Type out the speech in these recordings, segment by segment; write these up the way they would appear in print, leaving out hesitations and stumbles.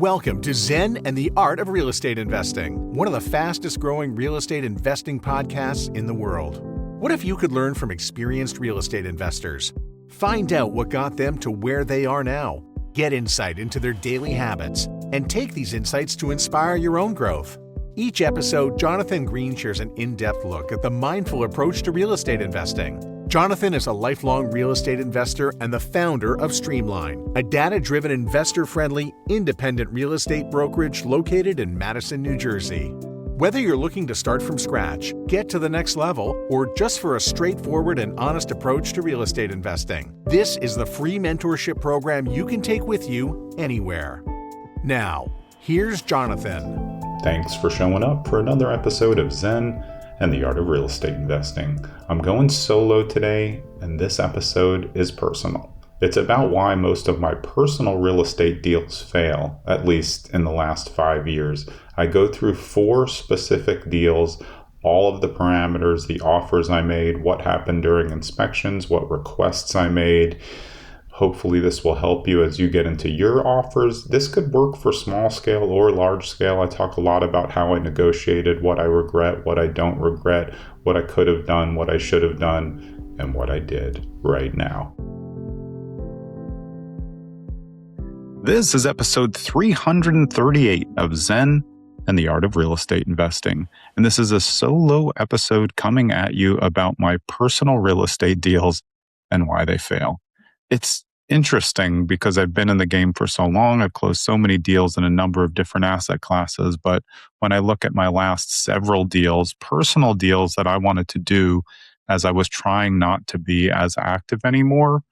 Welcome to Zen and the Art of Real Estate Investing, one of the fastest growing real estate investing podcasts in the world. What if you could learn from experienced real estate investors? Find out what got them to where they are now. Get insight into their daily habits and take these insights to inspire your own growth. Each episode, Jonathan Greene shares an in-depth look at the mindful approach to real estate investing. Jonathan is a lifelong real estate investor and the founder of Streamline, a data-driven, investor-friendly, independent real estate brokerage located in Madison, New Jersey. Whether you're looking to start from scratch, get to the next level, or just for a straightforward and honest approach to real estate investing, this is the free mentorship program you can take with you anywhere. Now, here's Jonathan. Thanks for showing up for another episode of Zen and the Art of Real Estate Investing. I'm going solo today, and this episode is personal. It's about why most of my personal real estate deals fail, at least in the last 5 years. I go through 4 specific deals, all of the parameters, the offers I made, what happened during inspections, what requests I made. Hopefully this will help you as you get into your offers. This could work for small scale or large scale. I talk a lot about how I negotiated, what I regret, what I don't regret, what I could have done, what I should have done, and what I did right now. This is episode 338 of Zen and the Art of Real Estate Investing. And this is a solo episode coming at you about my personal real estate deals and why they fail. It's interesting because I've been in the game for so long. I've closed so many deals in a number of different asset classes. But when I look at my last several deals, personal deals that I wanted to do as I was trying not to be as active anymore,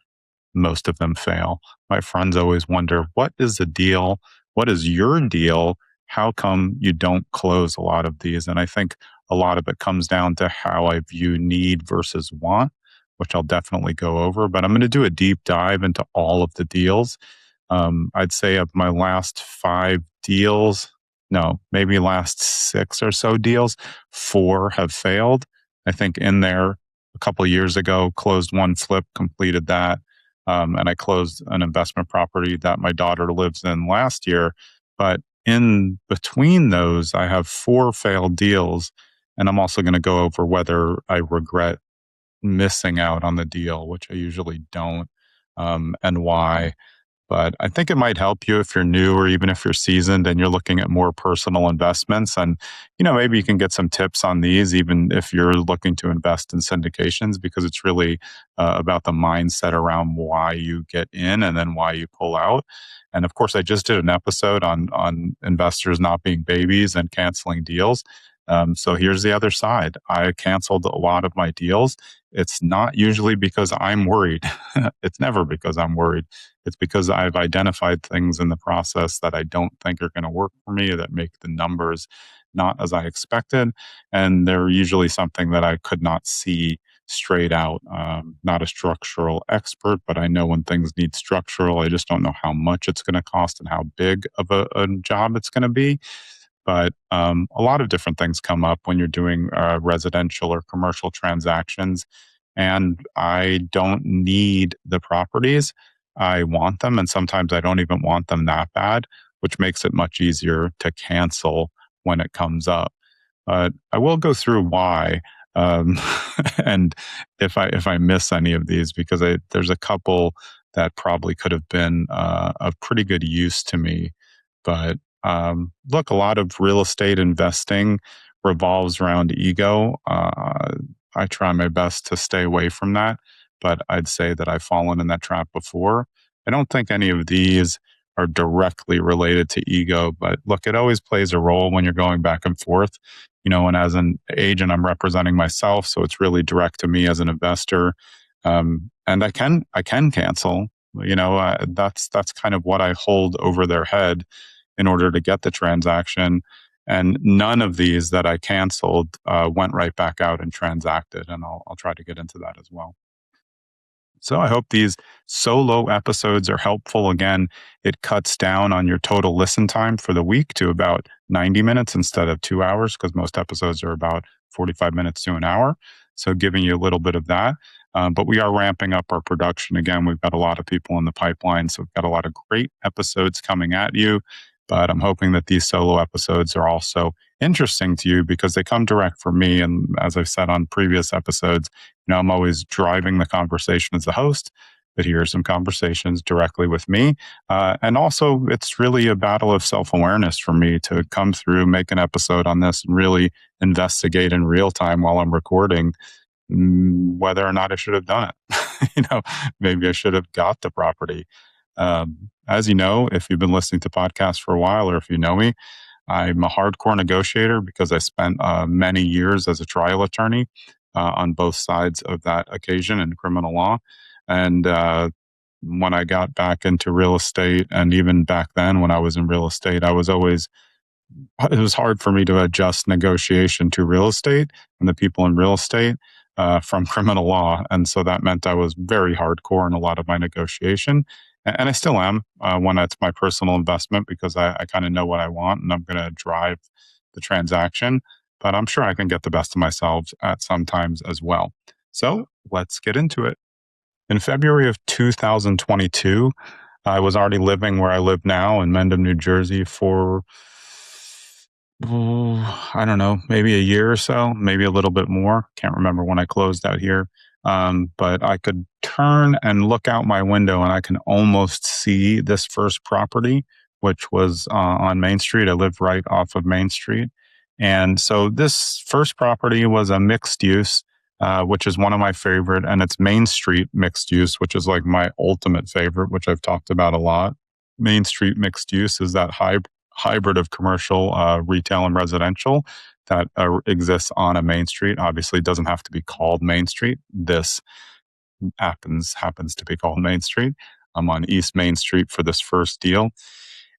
most of them fail. My friends always wonder, what is the deal? What is your deal? How come you don't close a lot of these? And I think a lot of it comes down to how I view need versus want, which I'll definitely go over, but I'm going to do a deep dive into all of the deals. I'd say of my last 5 deals, maybe last 6 or so deals, 4 have failed. I think in there a couple of years ago, closed one flip, completed that. And I closed an investment property that my daughter lives in last year. But in between those, I have 4 failed deals. And I'm also going to go over whether I regret missing out on the deal, which I usually don't, and why. But I think it might help you if you're new or even if you're seasoned and you're looking at more personal investments. And, maybe you can get some tips on these, even if you're looking to invest in syndications, because it's really about the mindset around why you get in and then why you pull out. And of course, I just did an episode on investors not being babies and canceling deals. So here's the other side. I canceled a lot of my deals. It's not usually because I'm worried. It's never because I'm worried. It's because I've identified things in the process that I don't think are going to work for me, that make the numbers not as I expected. And they're usually something that I could not see straight out. Not a structural expert, but I know when things need structural. I just don't know how much it's going to cost and how big of a job it's going to be. But a lot of different things come up when you're doing residential or commercial transactions. And I don't need the properties. I want them. And sometimes I don't even want them that bad, which makes it much easier to cancel when it comes up. But I will go through why. And if I miss any of these, because there's a couple that probably could have been of pretty good use to me. But look, a lot of real estate investing revolves around ego. I try my best to stay away from that, but I'd say that I've fallen in that trap before. I don't think any of these are directly related to ego, but look, it always plays a role when you're going back and forth. And as an agent, I'm representing myself, so it's really direct to me as an investor. And I can cancel. That's kind of what I hold over their head in order to get the transaction. And none of these that I canceled went right back out and transacted. And I'll try to get into that as well. So I hope these solo episodes are helpful. Again, it cuts down on your total listen time for the week to about 90 minutes instead of 2 hours, because most episodes are about 45 minutes to an hour. So giving you a little bit of that. But we are ramping up our production again. We've got a lot of people in the pipeline. So we've got a lot of great episodes coming at you. But I'm hoping that these solo episodes are also interesting to you because they come direct from me. And as I've said on previous episodes, I'm always driving the conversation as the host, but here are some conversations directly with me. And also, it's really a battle of self-awareness for me to come through, make an episode on this, and really investigate in real time while I'm recording whether or not I should have done it. Maybe I should have got the property. As you know, if you've been listening to podcasts for a while, or if you know me, I'm a hardcore negotiator because I spent many years as a trial attorney on both sides of that occasion in criminal law. And when I got back into real estate, and even back then when I was in real estate, it was hard for me to adjust negotiation to real estate and the people in real estate from criminal law. And so that meant I was very hardcore in a lot of my negotiation. And I still am when it's my personal investment because I kind of know what I want and I'm going to drive the transaction. But I'm sure I can get the best of myself at some times as well. So let's get into it. In February of 2022, I was already living where I live now in Mendham, New Jersey for, I don't know, maybe a year or so, maybe a little bit more. Can't remember when I closed out here. But I could turn and look out my window and I can almost see this first property, which was on Main Street. I lived right off of Main Street. And so this first property was a mixed use, which is one of my favorite. And it's Main Street mixed use, which is like my ultimate favorite, which I've talked about a lot. Main Street mixed use is that hybrid of commercial, retail, and residential that exists on a main street. Obviously, it doesn't have to be called Main Street. This happens to be called Main Street. I'm on East Main Street for this first deal.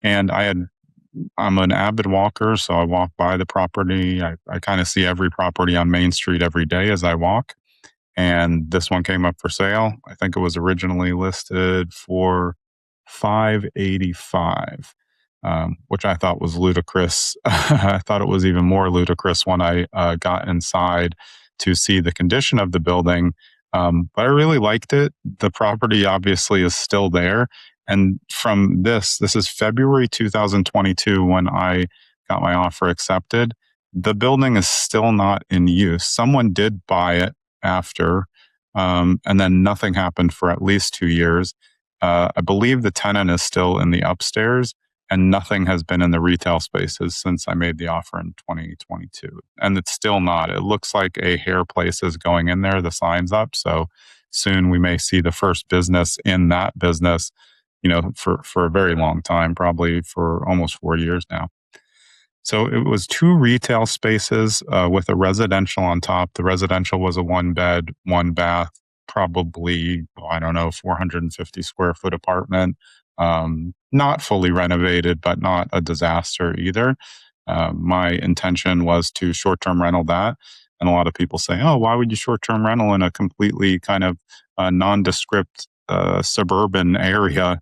And I'm an avid walker, so I walk by the property. I kind of see every property on Main Street every day as I walk. And this one came up for sale. I think it was originally listed for $585. Which I thought was ludicrous. I thought it was even more ludicrous when I got inside to see the condition of the building. But I really liked it. The property obviously is still there. And from this is February 2022 when I got my offer accepted. The building is still not in use. Someone did buy it after, and then nothing happened for at least 2 years. I believe the tenant is still in the upstairs. And nothing has been in the retail spaces since I made the offer in 2022. And it's still not. It looks like a hair place is going in there. The sign's up. So soon we may see the first business in that business, for a very long time, probably for almost 4 years now. So it was 2 retail spaces with a residential on top. The residential was a 1-bed, 1-bath, probably, 450 square foot apartment. Not fully renovated, but not a disaster either. My intention was to short-term rental that. And a lot of people say, oh, why would you short-term rental in a completely kind of nondescript suburban area?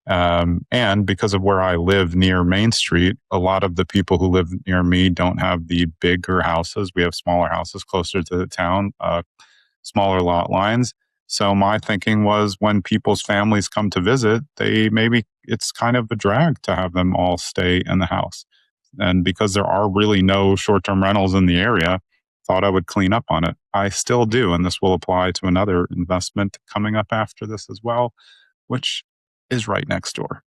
And because of where I live near Main Street, a lot of the people who live near me don't have the bigger houses. We have smaller houses closer to the town, smaller lot lines. So my thinking was when people's families come to visit, it's kind of a drag to have them all stay in the house. And because there are really no short-term rentals in the area, thought I would clean up on it. I still do. And this will apply to another investment coming up after this as well, which is right next door.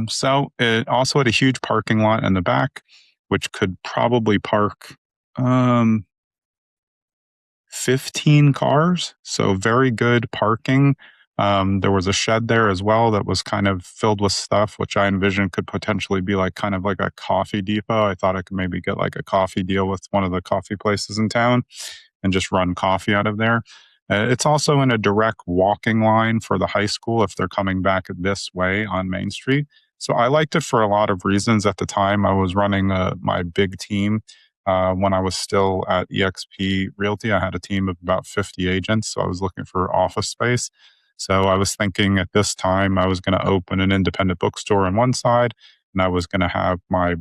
So it also had a huge parking lot in the back, which could probably park 15 cars. So very good parking. There was a shed there as well that was kind of filled with stuff, which I envisioned could potentially be kind of like a coffee depot. I thought I could maybe get like a coffee deal with one of the coffee places in town and just run coffee out of there. It's also in a direct walking line for the high school if they're coming back this way on Main Street. So I liked it for a lot of reasons. At the time, I was running my big team. When I was still at eXp Realty, I had a team of about 50 agents. So I was looking for office space. So I was thinking at this time I was going to open an independent bookstore on one side, and I was going to have my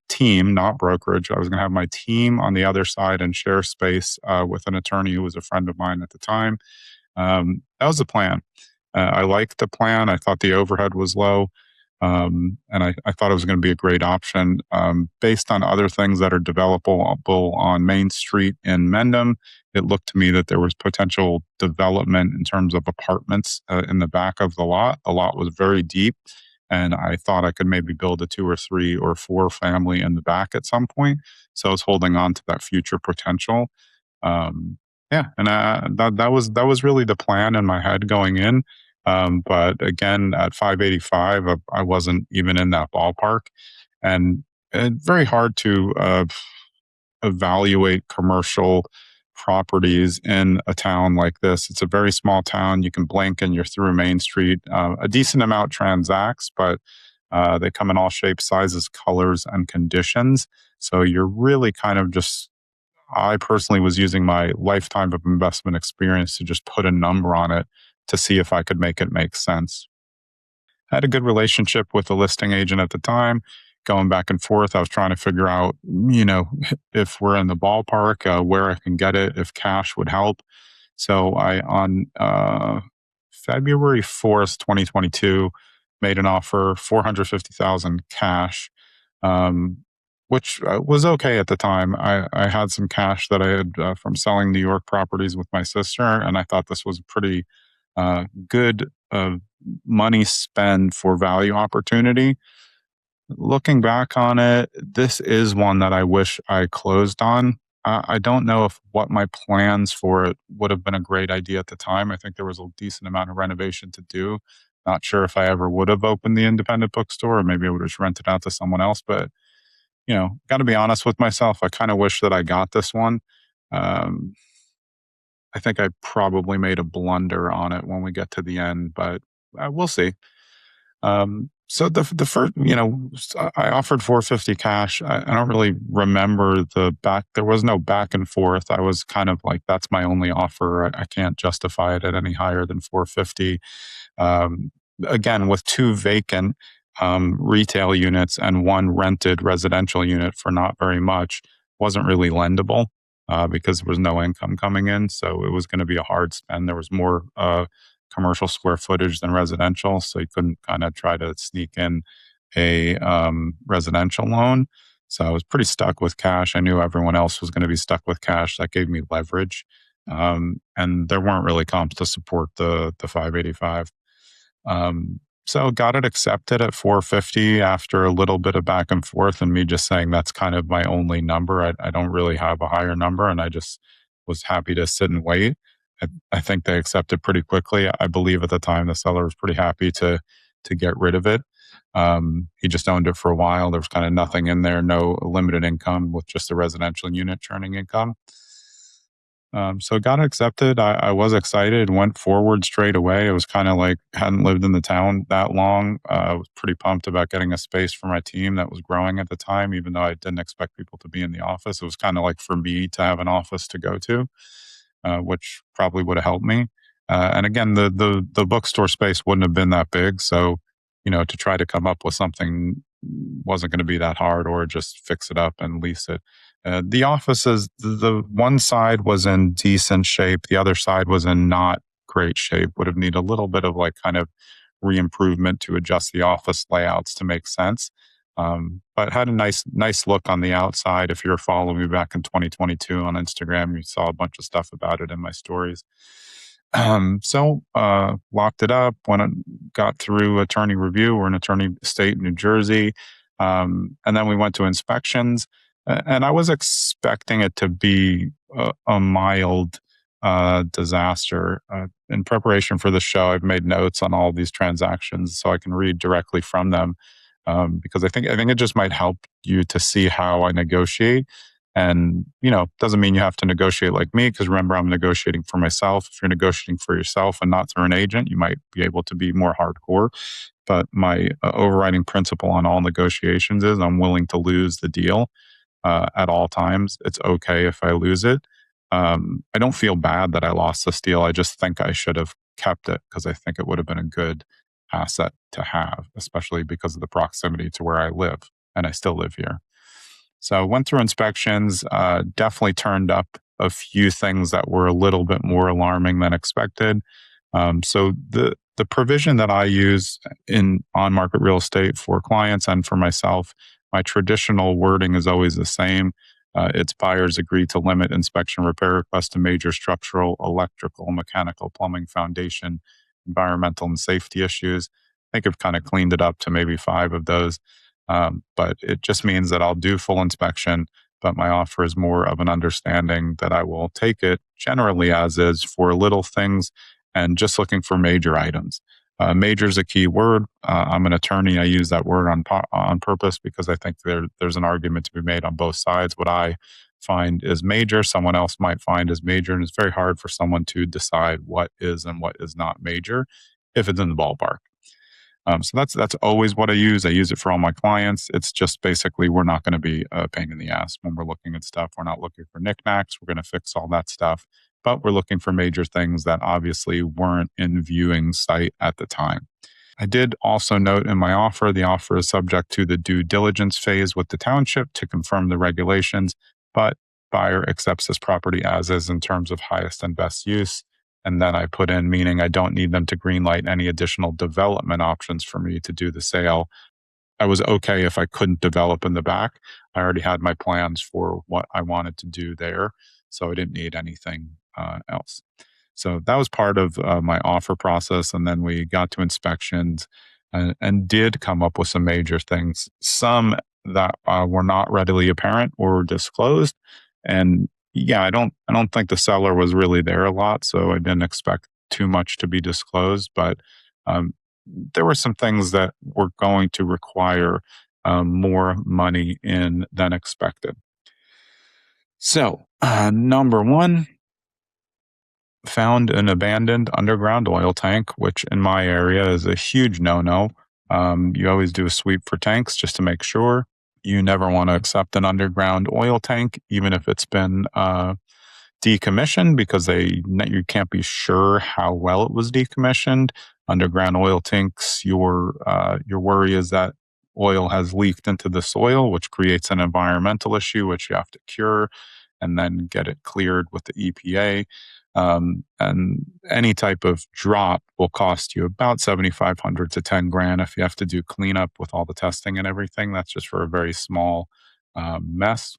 team, not brokerage. I was going to have my team on the other side and share space with an attorney who was a friend of mine at the time. That was the plan. I liked the plan. I thought the overhead was low. And I thought it was going to be a great option. Based on other things that are developable on Main Street in Mendham, it looked to me that there was potential development in terms of apartments in the back of the lot. The lot was very deep, and I thought I could maybe build a 2 or 3 or 4 family in the back at some point. So I was holding on to that future potential. Um, yeah, and that was really the plan in my head going in. But again, at 585, I wasn't even in that ballpark, and it's very hard to evaluate commercial properties in a town like this. It's a very small town. You can blink and you're through Main Street. A decent amount transacts, but they come in all shapes, sizes, colors, and conditions. So you're really kind of just, I personally was using my lifetime of investment experience to just put a number on it to see if I could make it make sense. I had a good relationship with the listing agent at the time, going back and forth. I was trying to figure out, if we're in the ballpark, where I can get it, if cash would help. So on February 4th, 2022, made an offer, 450,000 cash, um, which was okay at the time. I had some cash that I had from selling New York properties with my sister, and I thought this was a pretty good money spend for value opportunity. Looking back on it, this is one that I wish I closed on. I don't know if what my plans for it would have been a great idea at the time. I think there was a decent amount of renovation to do. Not sure if I ever would have opened the independent bookstore, or maybe I would have just rented out to someone else. But got to be honest with myself. I kind of wish that I got this one. Um, I think I probably made a blunder on it when we get to the end, but we'll see. So the first, I offered 450 cash. I don't really remember the back. There was no back and forth. I was kind of like, that's my only offer. I can't justify it at any higher than 450. Um, Again, with 2 vacant retail units and 1 rented residential unit for not very much, wasn't really lendable because there was no income coming in. So it was going to be a hard spend. There was more commercial square footage than residential. So you couldn't kind of try to sneak in a residential loan. So I was pretty stuck with cash. I knew everyone else was going to be stuck with cash. That gave me leverage. And there weren't really comps to support the 585. So got it accepted at 450 after a little bit of back and forth and me just saying that's kind of my only number. I don't really have a higher number, and I just was happy to sit and wait. I think they accepted pretty quickly. I believe at the time the seller was pretty happy to get rid of it. He just owned it for a while. There was kind of nothing in there, no limited income with just a residential unit churning income. So it got accepted. I was excited, went forward straight away. It was kind of like hadn't lived in the town that long. I was pretty pumped about getting a space for my team that was growing at the time, even though I didn't expect people to be in the office. It was kind of like for me to have an office to go to, which probably would have helped me. And again, the bookstore space wouldn't have been that big. So, to try to come up with something wasn't going to be that hard, or just fix it up and lease it. The offices, the one side was in decent shape. The other side was in not great shape. Would have needed a little bit of like kind of re-improvement to adjust the office layouts to make sense. But had a nice look on the outside. If you're following me back in 2022 on Instagram, you saw a bunch of stuff about it in my stories. So locked it up when it got through attorney review. We're an attorney state in New Jersey. And then we went to inspections. And I was expecting it to be a mild disaster. In preparation for the show, I've made notes on all these transactions so I can read directly from them, because I think it just might help you to see how I negotiate. And doesn't mean you have to negotiate like me, because remember, I'm negotiating for myself. If you're negotiating for yourself and not through an agent, you might be able to be more hardcore. But my overriding principle on all negotiations is I'm willing to lose the deal. At all times. It's okay if I lose it. I don't feel bad that I lost this deal. I just think I should have kept it, because I think it would have been a good asset to have, especially because of the proximity to where I live, and I still live here. So went through inspections, definitely turned up a few things that were a little bit more alarming than expected. So the provision that I use in on-market real estate for clients and for myself, my traditional wording is always the same. It's buyers agree to limit inspection repair requests to major structural, electrical, mechanical, plumbing, foundation, environmental, and safety issues. I think I've kind of cleaned it up to maybe 5 of those. But it just means that I'll do full inspection, but my offer is more of an understanding that I will take it generally as is for little things and just looking for major items. Major is a key word. I'm an attorney. I use that word on purpose because I think there's an argument to be made on both sides. What I find is major, someone else might find is major, and it's very hard for someone to decide what is and what is not major if it's in the ballpark. So that's always what I use. I use it for all my clients. It's just basically we're not going to be a pain in the ass when we're looking at stuff. We're not looking for knickknacks. We're going to fix all that stuff, but we're looking for major things that obviously weren't in viewing sight at the time. I did also note in my offer, the offer is subject to the due diligence phase with the township to confirm the regulations, but buyer accepts this property as is in terms of highest and best use. And then I put in, meaning I don't need them to greenlight any additional development options for me to do the sale. I was okay if I couldn't develop in the back. I already had my plans for what I wanted to do there, so I didn't need anything else. So that was part of my offer process. And then we got to inspections and did come up with some major things, some that were not readily apparent or disclosed. And yeah, I don't think the seller was really there a lot, so I didn't expect too much to be disclosed. But there were some things that were going to require more money in than expected. So, number one, found an abandoned underground oil tank, which in my area is a huge no-no. You always do a sweep for tanks just to make sure. You never want to accept an underground oil tank, even if it's been decommissioned, because you can't be sure how well it was decommissioned. Underground oil tanks, your worry is that oil has leaked into the soil, which creates an environmental issue, which you have to cure and then get it cleared with the EPA. And any type of drop will cost you about $7,500 to $10,000 if you have to do cleanup with all the testing and everything. That's just for a very small mess.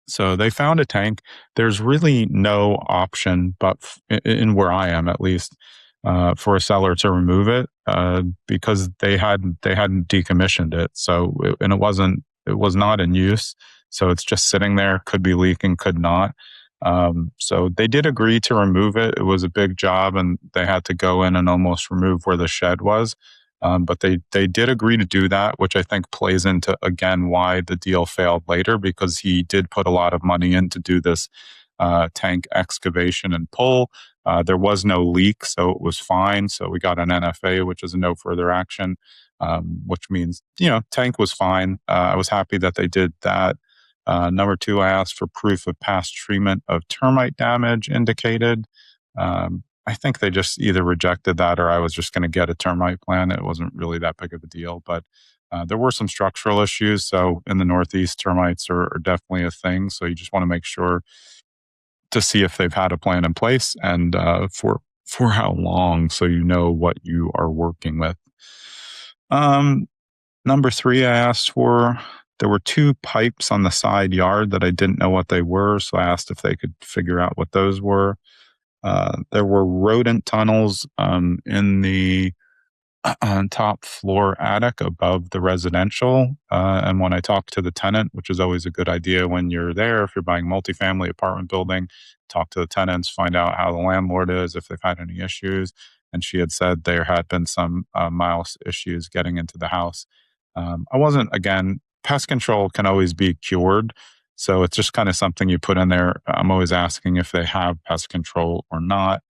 So they found a tank. There's really no option, but in where I am at least, for a seller to remove it because they hadn't decommissioned it. So it was not in use. So it's just sitting there. Could be leaking, could not. So they did agree to remove it. It was a big job, and they had to go in and almost remove where the shed was. But they did agree to do that, which I think plays into, again, why the deal failed later, because he did put a lot of money in to do this tank excavation and pull. There was no leak, so it was fine. So we got an NFA, which is a no further action, which means, tank was fine. I was happy that they did that. Number two, I asked for proof of past treatment of termite damage indicated. I think they just either rejected that or I was just going to get a termite plan. It wasn't really that big of a deal, but there were some structural issues. So in the Northeast, termites are definitely a thing. So you just want to make sure to see if they've had a plan in place and for how long, so you know what you are working with. Number three, I asked for, there were 2 pipes on the side yard that I didn't know what they were. So I asked if they could figure out what those were. There were rodent tunnels in the top floor attic above the residential. And when I talked to the tenant, which is always a good idea when you're there, if you're buying multifamily apartment building, talk to the tenants, find out how the landlord is, if they've had any issues. And she had said there had been some mouse issues getting into the house. I wasn't, again, pest control can always be cured. So it's just kind of something you put in there. I'm always asking if they have pest control or not.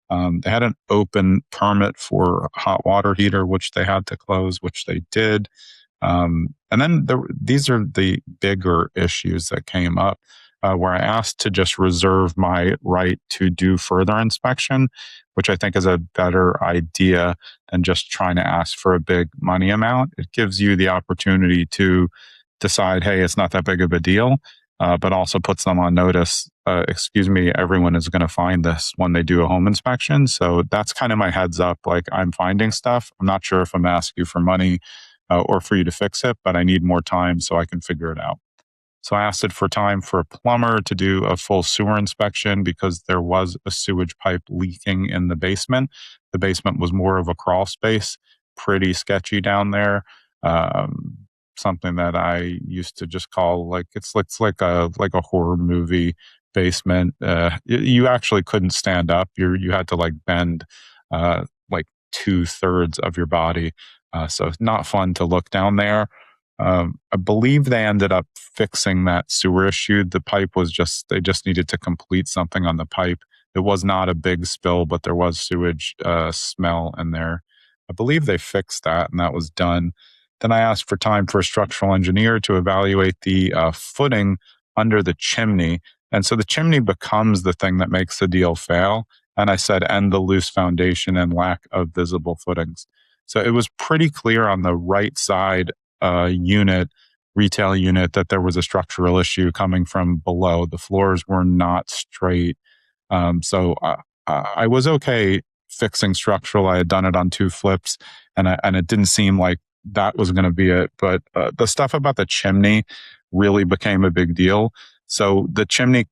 They had an open permit for a hot water heater, which they had to close, which they did. And then these are the bigger issues that came up where I asked to just reserve my right to do further inspection, which I think is a better idea than just trying to ask for a big money amount. It gives you the opportunity to decide, hey, it's not that big of a deal. but also puts them on notice. Excuse me, everyone is going to find this when they do a home inspection. So that's kind of my heads up. Like, I'm finding stuff. I'm not sure if I'm asking you for money or for you to fix it, but I need more time so I can figure it out. So I asked it for time for a plumber to do a full sewer inspection because there was a sewage pipe leaking in the basement. The basement was more of a crawl space, pretty sketchy down there. Um, Something that I used to just call like it's like a horror movie basement. You actually couldn't stand up. You had to like bend like 2/3 of your body. So it's not fun to look down there. I believe they ended up fixing that sewer issue. The pipe was they just needed to complete something on the pipe. It was not a big spill, but there was sewage smell in there. I believe they fixed that and that was done. Then I asked for time for a structural engineer to evaluate the footing under the chimney. And so the chimney becomes the thing that makes the deal fail. And I said, and the loose foundation and lack of visible footings. So it was pretty clear on the right side retail unit, that there was a structural issue coming from below. The floors were not straight. So I was okay fixing structural. I had done it on 2 flips and it didn't seem like that was going to be it. But the stuff about the chimney really became a big deal. So the chimney,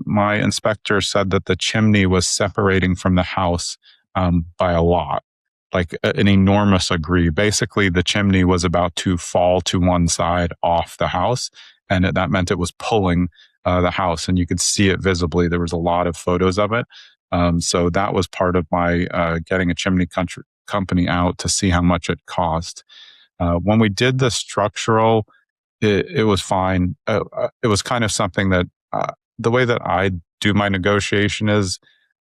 my inspector said that the chimney was separating from the house by a lot. Like an enormous degree. Basically, the chimney was about to fall to one side off the house, and that meant it was pulling the house, and you could see it visibly. There was a lot of photos of it. So that was part of my getting a chimney company out to see how much it cost. When we did the structural, it was fine. It was kind of something that the way that I do my negotiation is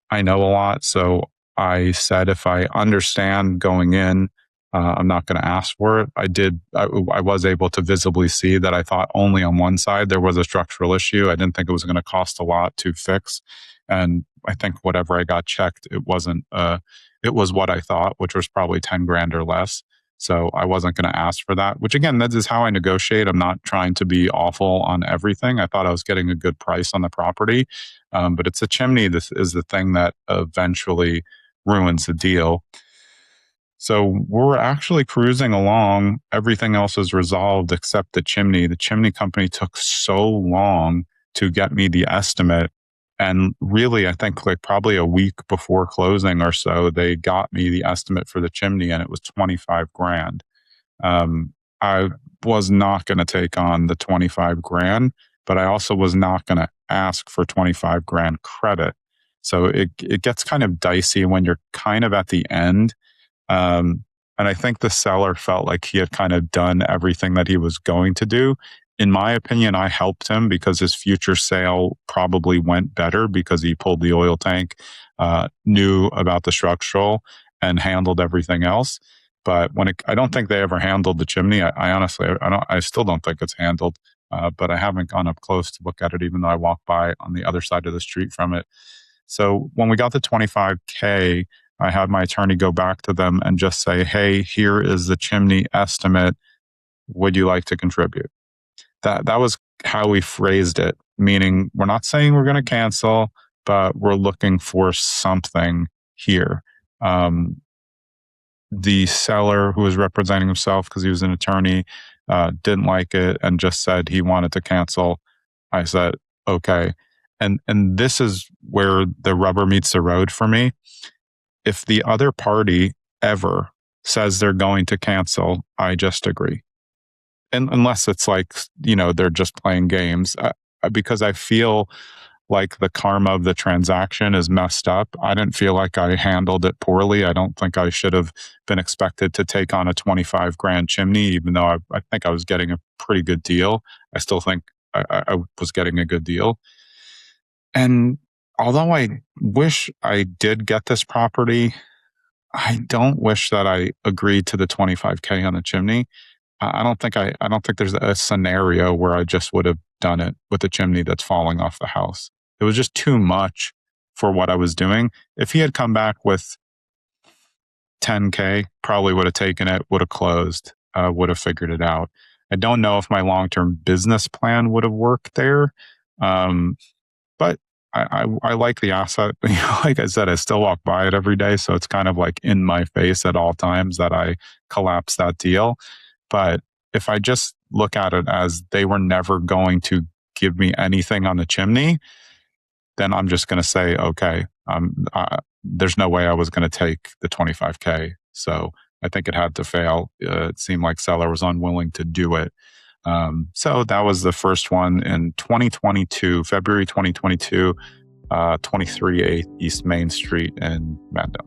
I know a lot, so I said, if I understand going in, I'm not going to ask for it. I was able to visibly see that I thought only on one side there was a structural issue. I didn't think it was going to cost a lot to fix. And I think whatever I got checked, it was what I thought, which was probably 10 grand or less. So I wasn't going to ask for that, which again, that is how I negotiate. I'm not trying to be awful on everything. I thought I was getting a good price on the property. But it's a chimney. This is the thing that eventually ruins the deal. So we're actually cruising along. Everything else is resolved except the chimney. The chimney company took so long to get me the estimate. And really, I think like probably a week before closing or so, they got me the estimate for the chimney and it was 25 grand. I was not going to take on the 25 grand, but I also was not going to ask for 25 grand credit. So it gets kind of dicey when you're kind of at the end. And I think the seller felt like he had kind of done everything that he was going to do. In my opinion, I helped him because his future sale probably went better because he pulled the oil tank, knew about the structural, and handled everything else. But I don't think they ever handled the chimney. I honestly, I still don't think it's handled. But I haven't gone up close to look at it, even though I walked by on the other side of the street from it. So when we got the 25K, I had my attorney go back to them and just say, hey, here is the chimney estimate. Would you like to contribute? That was how we phrased it, meaning we're not saying we're going to cancel, but we're looking for something here. The seller, who was representing himself because he was an attorney, didn't like it and just said he wanted to cancel. I said, okay. And this is where the rubber meets the road for me. If the other party ever says they're going to cancel, I just agree. And unless it's like, they're just playing games, because I feel like the karma of the transaction is messed up. I didn't feel like I handled it poorly. I don't think I should have been expected to take on a 25 grand chimney, even though I think I was getting a pretty good deal. I still think I was getting a good deal. And although I wish I did get this property, I don't wish that I agreed to the 25K on the chimney. I don't think there's a scenario where I just would have done it with a chimney that's falling off the house. It was just too much for what I was doing. If he had come back with 10K, probably would have taken it, would have closed, would have figured it out. I don't know if my long-term business plan would have worked there. But I like the asset. Like I said, I still walk by it every day. So it's kind of like in my face at all times that I collapse that deal. But if I just look at it as they were never going to give me anything on the chimney, then I'm just going to say, okay, there's no way I was going to take the 25K. So I think it had to fail. It seemed like seller was unwilling to do it. So that was the first one in 2022, February 2022, 23 East Main Street in Mando.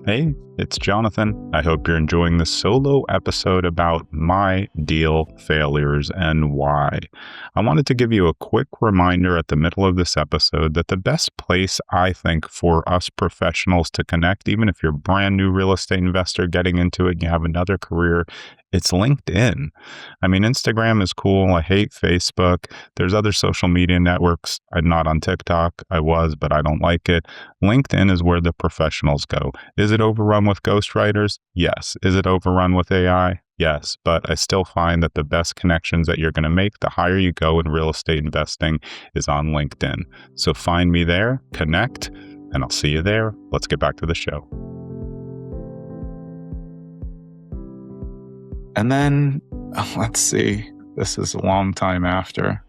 Hey, it's Jonathan. I hope you're enjoying this solo episode about my deal failures and why. I wanted to give you a quick reminder at the middle of this episode that the best place, I think, for us professionals to connect, even if you're a brand new real estate investor getting into it, you have another career, it's LinkedIn. I mean, Instagram is cool. I hate Facebook. There's other social media networks. I'm not on TikTok. I was, but I don't like it. LinkedIn is where the professionals go. Is it overrun with ghostwriters? Yes. Is it overrun with AI? Yes. But I still find that the best connections that you're going to make, the higher you go in real estate investing, is on LinkedIn. So find me there, connect, and I'll see you there. Let's get back to the show. And then, let's see, this is a long time after,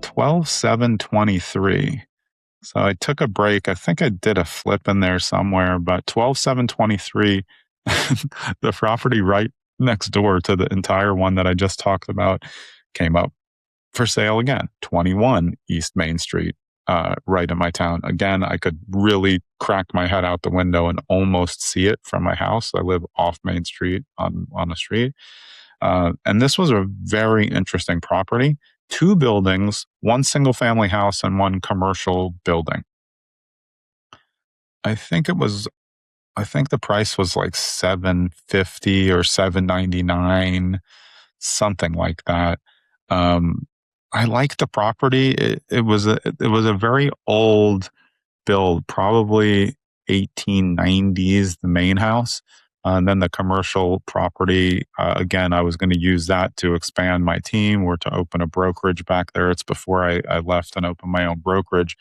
12/7/23. So I took a break. I think I did a flip in there somewhere, but 12/7/23, the property right next door to the entire one that I just talked about came up for sale again, 21 East Main Street, right in my town. Again, I could really crack my head out the window and almost see it from my house. I live off Main Street on the street. And this was a very interesting property. 2 buildings, 1 single family house and 1 commercial building. I think the price was like $750 or $799, something like that. I liked the property. It was a very old build, probably 1890s, the main house. And then the commercial property, again, I was going to use that to expand my team or to open a brokerage back there. It's before I left and opened my own brokerage.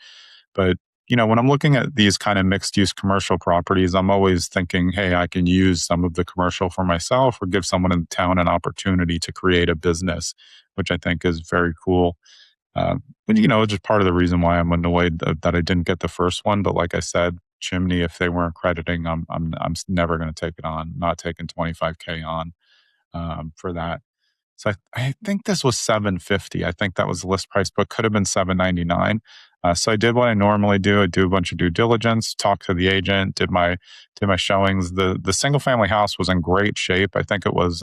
But, when I'm looking at these kind of mixed use commercial properties, I'm always thinking, hey, I can use some of the commercial for myself or give someone in town an opportunity to create a business, which I think is very cool. But just part of the reason why I'm annoyed that I didn't get the first one. But like I said, chimney, if they weren't crediting, I'm never going to take it on. Not taking 25K on for that. So I think this was $750. I think that was the list price, but could have been $799. So I did what I normally do. I do a bunch of due diligence, talked to the agent, did my showings. The single family house was in great shape. I think it was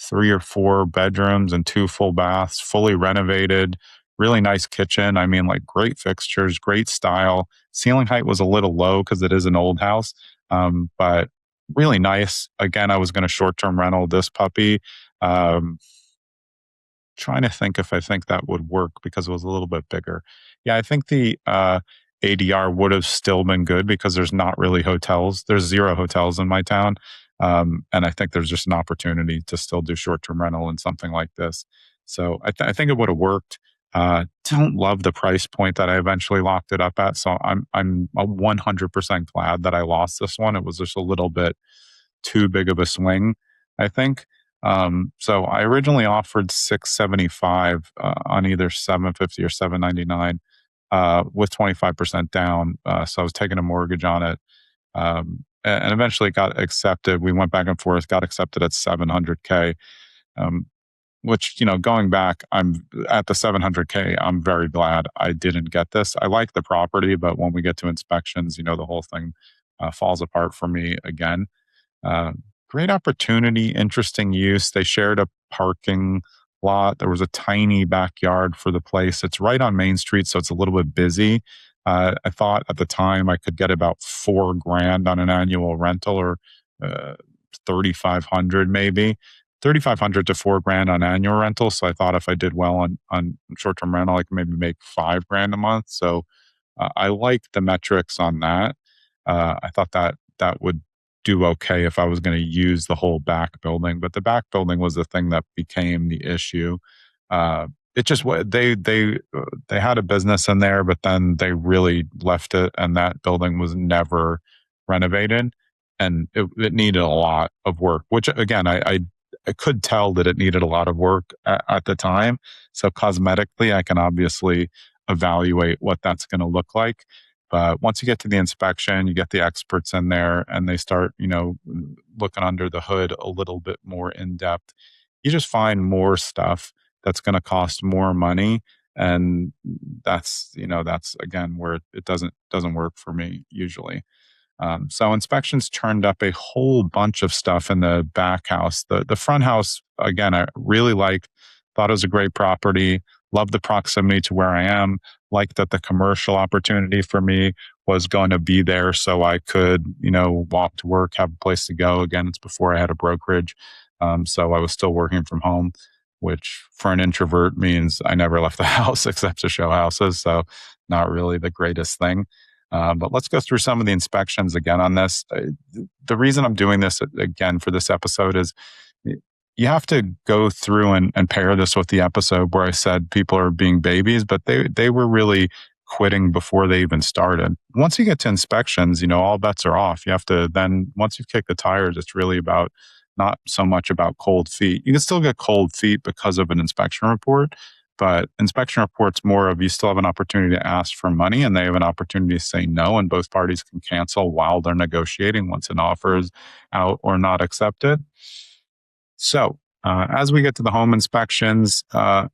3 or 4 bedrooms and 2 full baths, fully renovated, really nice kitchen. I mean, like great fixtures, great style. Ceiling height was a little low because it is an old house, but really nice. Again, I was going to short-term rental this puppy. Trying to think if I think that would work because it was a little bit bigger. Yeah, I think the ADR would have still been good because there's not really hotels. There's 0 hotels in my town. And I think there's just an opportunity to still do short-term rental in something like this. So I think it would have worked. Don't love the price point that I eventually locked it up at. So I'm 100% glad that I lost this one. It was just a little bit too big of a swing, I think. So I originally offered $675 on either $750 or $799 with 25% down. So I was taking a mortgage on it. And eventually got accepted. We went back and forth, got accepted at $700K, which, going back, I'm at the $700K. I'm very glad I didn't get this. I like the property, but when we get to inspections, the whole thing falls apart for me again. Great opportunity, interesting use. They shared a parking lot. There was a tiny backyard for the place. It's right on Main Street, so it's a little bit busy. I thought at the time I could get about $4,000 on an annual rental, or 3,500 maybe. 3,500 to $4,000 on annual rental. So I thought if I did well on short-term rental, I could maybe make $5,000 a month. So I liked the metrics on that. I thought that would do okay if I was going to use the whole back building. But the back building was the thing that became the issue. It just they had a business in there, but then they really left it, and that building was never renovated, and it needed a lot of work. Which again, I could tell that it needed a lot of work at the time. So cosmetically, I can obviously evaluate what that's going to look like. But once you get to the inspection, you get the experts in there and they start, looking under the hood a little bit more in depth. You just find more stuff that's going to cost more money. And that's again where it doesn't work for me usually. So inspections turned up a whole bunch of stuff in the back house. The front house, again, I really liked, thought it was a great property, loved the proximity to where I am, liked that the commercial opportunity for me was going to be there so I could, walk to work, have a place to go. Again, it's before I had a brokerage. So I was still working from home, which for an introvert means I never left the house except to show houses. So not really the greatest thing. But let's go through some of the inspections again on this. The reason I'm doing this again for this episode is you have to go through and pair this with the episode where I said people are being babies, but they were really quitting before they even started. Once you get to inspections, all bets are off. You have to then, once you've kicked the tires, it's really about not so much about cold feet. You can still get cold feet because of an inspection report. But inspection report's more of you still have an opportunity to ask for money and they have an opportunity to say no, and both parties can cancel while they're negotiating once an offer is out or not accepted. So as we get to the home inspections,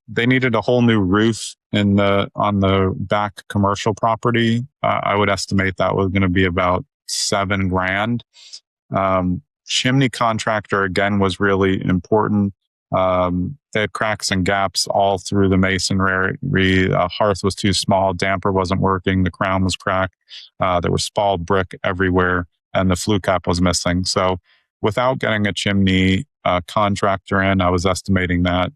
they needed a whole new roof on the back commercial property. I would estimate that was going to be about $7,000. Chimney contractor, again, was really important. They had cracks and gaps all through the masonry. Hearth was too small. Damper wasn't working. The crown was cracked. There was spalled brick everywhere, and the flue cap was missing. So without getting a chimney contractor in, I was estimating that,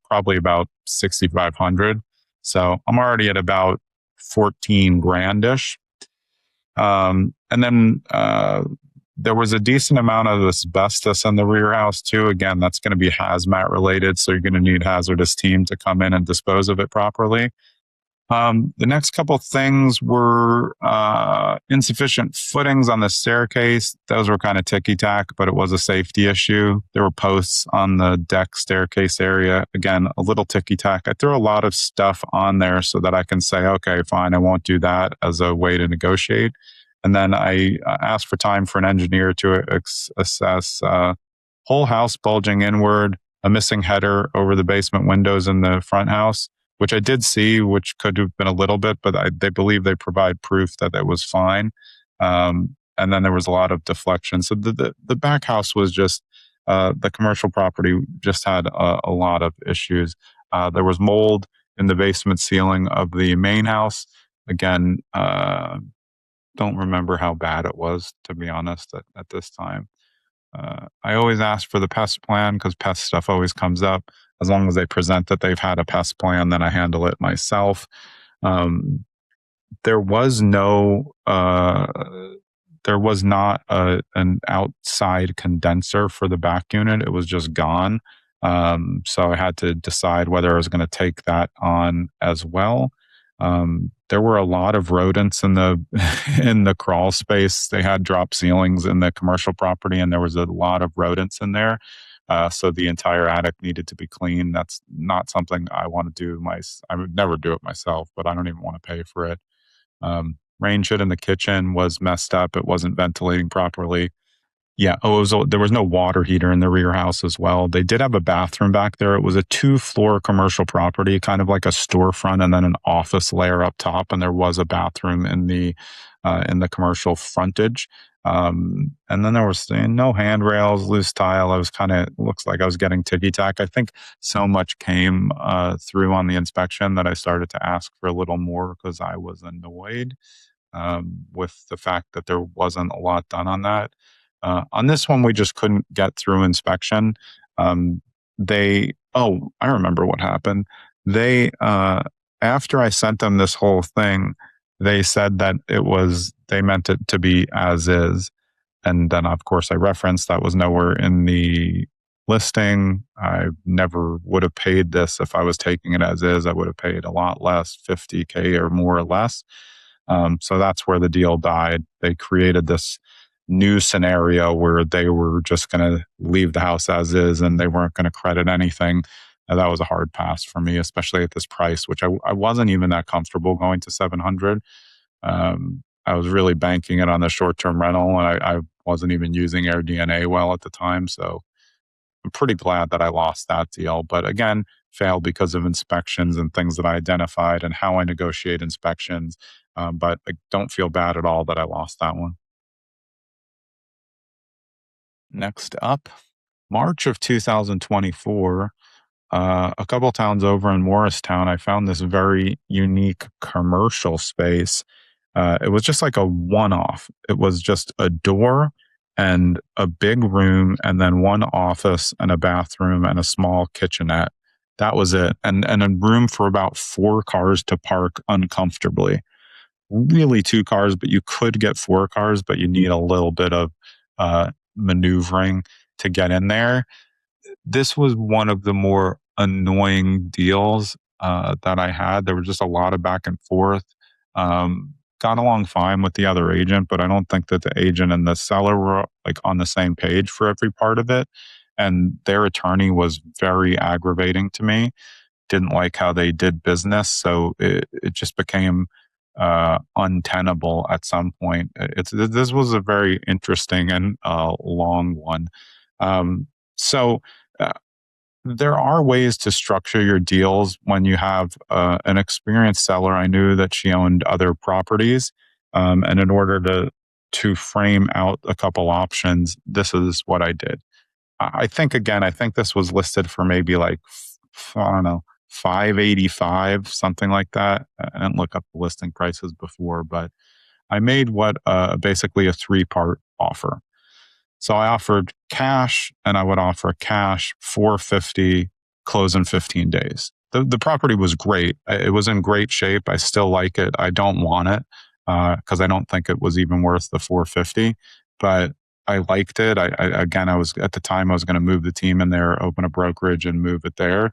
probably about $6,500. So I'm already at about $14,000-ish. And then there was a decent amount of asbestos in the rear house too. Again, that's going to be hazmat related. So you're going to need hazardous team to come in and dispose of it properly. The next couple of things were insufficient footings on the staircase. Those were kind of ticky-tack, but it was a safety issue. There were posts on the deck staircase area. Again, a little ticky-tack. I threw a lot of stuff on there so that I can say, okay, fine, I won't do that as a way to negotiate. And then I asked for time for an engineer to assess whole house bulging inward, a missing header over the basement windows in the front house, which I did see, which could have been a little bit, but they believe they provide proof that it was fine. And then there was a lot of deflection. So the back house was just, the commercial property just had a lot of issues. There was mold in the basement ceiling of the main house. Again, don't remember how bad it was, to be honest, at this time. I always ask for the pest plan because pest stuff always comes up. As long as they present that they've had a pest plan, then I handle it myself. There was not an outside condenser for the back unit. It was just gone. So I had to decide whether I was going to take that on as well. There were a lot of rodents in the crawl space. They had drop ceilings in the commercial property, and there was a lot of rodents in there. So the entire attic needed to be cleaned. That's not something I want to do. I would never do it myself, but I don't even want to pay for it. Range hood in the kitchen was messed up. It wasn't ventilating properly. Yeah. There was no water heater in the rear house as well. They did have a bathroom back there. It was a 2-floor commercial property, kind of like a storefront and then an office layer up top. And there was a bathroom in the commercial frontage. And then there was no handrails, loose tile. Looks like I was getting ticky-tack. I think so much came through on the inspection that I started to ask for a little more because I was annoyed with the fact that there wasn't a lot done on that. On this one, we just couldn't get through inspection. I remember what happened. They, after I sent them this whole thing, they said that they meant it to be as is. And then, of course, I referenced that was nowhere in the listing. I never would have paid this if I was taking it as is. I would have paid a lot less, 50K or more or less. So that's where the deal died. They created this new scenario where they were just going to leave the house as is and they weren't going to credit anything. And that was a hard pass for me, especially at this price, which I wasn't even that comfortable going to 700. I was really banking it on the short-term rental, and I wasn't even using AirDNA well at the time. So I'm pretty glad that I lost that deal. But again, failed because of inspections and things that I identified and how I negotiate inspections. But I don't feel bad at all that I lost that one. Next up, March of 2024, a couple towns over in Morristown, I found this very unique commercial space. It was just like a one-off. It was just a door and a big room and then one office and a bathroom and a small kitchenette. That was it. And a room for about 4 cars to park uncomfortably. Really 2 cars, but you could get 4 cars, but you need a little bit of maneuvering to get in there. This was one of the more annoying deals that I had. There was just a lot of back and forth. Got along fine with the other agent, but I don't think that the agent and the seller were like on the same page for every part of it. And their attorney was very aggravating to me. Didn't like how they did business. So it just became untenable at some point. This was a very interesting and long one. So there are ways to structure your deals when you have an experienced seller. I knew that she owned other properties, and in order to frame out a couple options, this is what I did. I think this was listed for maybe like I don't know, 585, something like that. I didn't look up the listing prices before, but I made what basically a 3-part offer. So I offered cash, and I would offer cash 450, close in 15 days. The property was great. It was in great shape. I still like it. I don't want it because I don't think it was even worth the 450, but I liked it. I was at the time I was going to move the team in there, open a brokerage and move it there.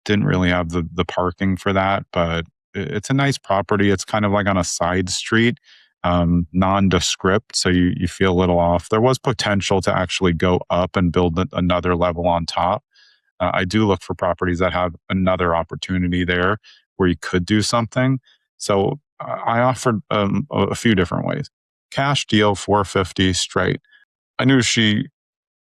Didn't really have the parking for that, but it's a nice property. It's kind of like on a side street. Nondescript, so you feel a little off. There was potential to actually go up and build another level on top. I do look for properties that have another opportunity there where you could do something. So I offered a few different ways. Cash deal, 450 straight. I knew she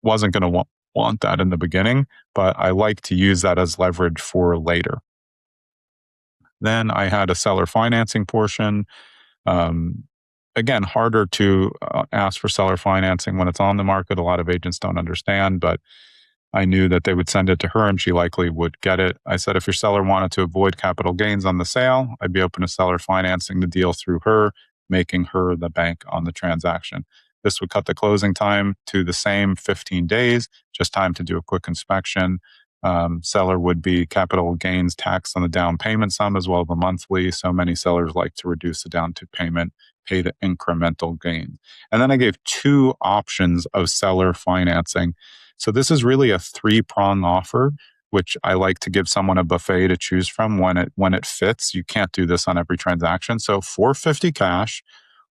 wasn't going to want that in the beginning, but I like to use that as leverage for later. Then I had a seller financing portion. Again, harder to ask for seller financing when it's on the market. A lot of agents don't understand, but I knew that they would send it to her and she likely would get it. I said, if your seller wanted to avoid capital gains on the sale, I'd be open to seller financing the deal through her, making her the bank on the transaction. This would cut the closing time to the same 15 days, just time to do a quick inspection. Seller would be capital gains tax on the down payment sum as well as the monthly. So many sellers like to reduce the down payment, pay the incremental gain. And then I gave 2 options of seller financing. So this is really a 3-prong offer, which I like to give someone a buffet to choose from when it fits. You can't do this on every transaction. So 450 cash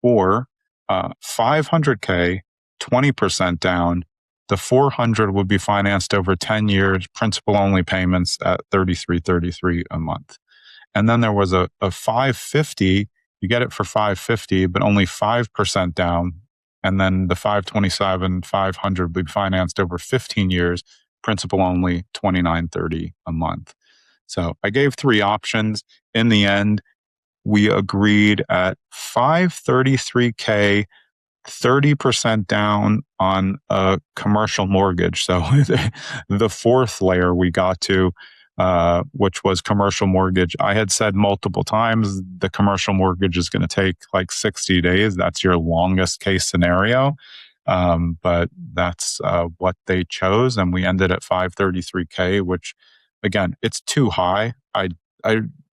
or 500K, 20% down. The 400 would be financed over 10 years, principal only payments at $33.33 a month. And then there was a 550, you get it for 550, but only 5% down. And then the 527, 500 would be financed over 15 years, principal only $29.30 a month. So I gave 3 options. In the end, we agreed at 533K, 30% down on a commercial mortgage. So the 4th layer we got to, which was commercial mortgage. I had said multiple times the commercial mortgage is going to take like 60 days. That's your longest case scenario. But that's what they chose. And we ended at 533K, which again, it's too high. I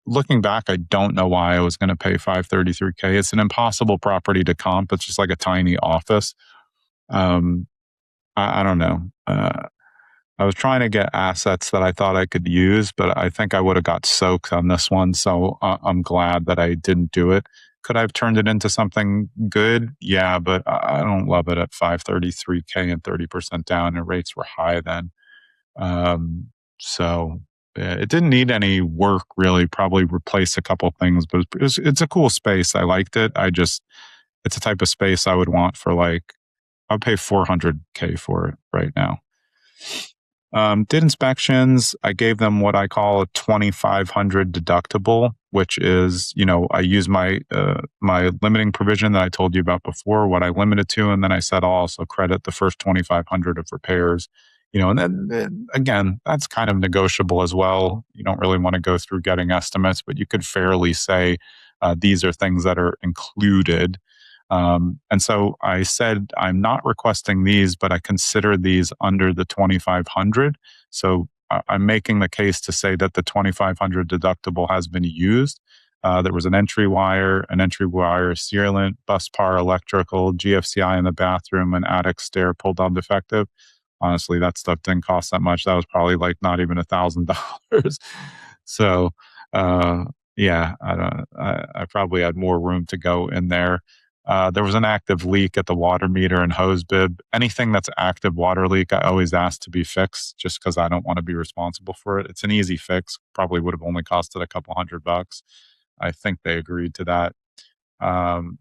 looking back, I don't know why I was going to pay 533K. It's an impossible property to comp. It's just like a tiny office. I don't know. I was trying to get assets that I thought I could use, but I think I would have got soaked on this one. So I'm glad that I didn't do it. Could I have turned it into something good? Yeah, but I don't love it at 533K and 30% down, and rates were high then. Um, so it didn't need any work really, probably replace a couple things, but it's a cool space. I liked it. It's a type of space I would want for like, I'll pay 400K for it right now. Did inspections. I gave them what I call a 2,500 deductible, which is, I use my my limiting provision that I told you about before, what I limited to, and then I said I'll also credit the first 2,500 of repairs. And then again, that's kind of negotiable as well. You don't really want to go through getting estimates, but you could fairly say these are things that are included. And so I said, I'm not requesting these, but I consider these under the 2,500. So I'm making the case to say that the 2,500 deductible has been used. There was an entry wire sealant, bus par electrical, GFCI in the bathroom, and attic stair pulled down defective. Honestly, that stuff didn't cost that much. That was probably like not even $1,000. So, yeah, I probably had more room to go in there. There was an active leak at the water meter and hose bib. Anything that's active water leak, I always ask to be fixed just because I don't want to be responsible for it. It's an easy fix. Probably would have only costed a couple $100. I think they agreed to that. Um,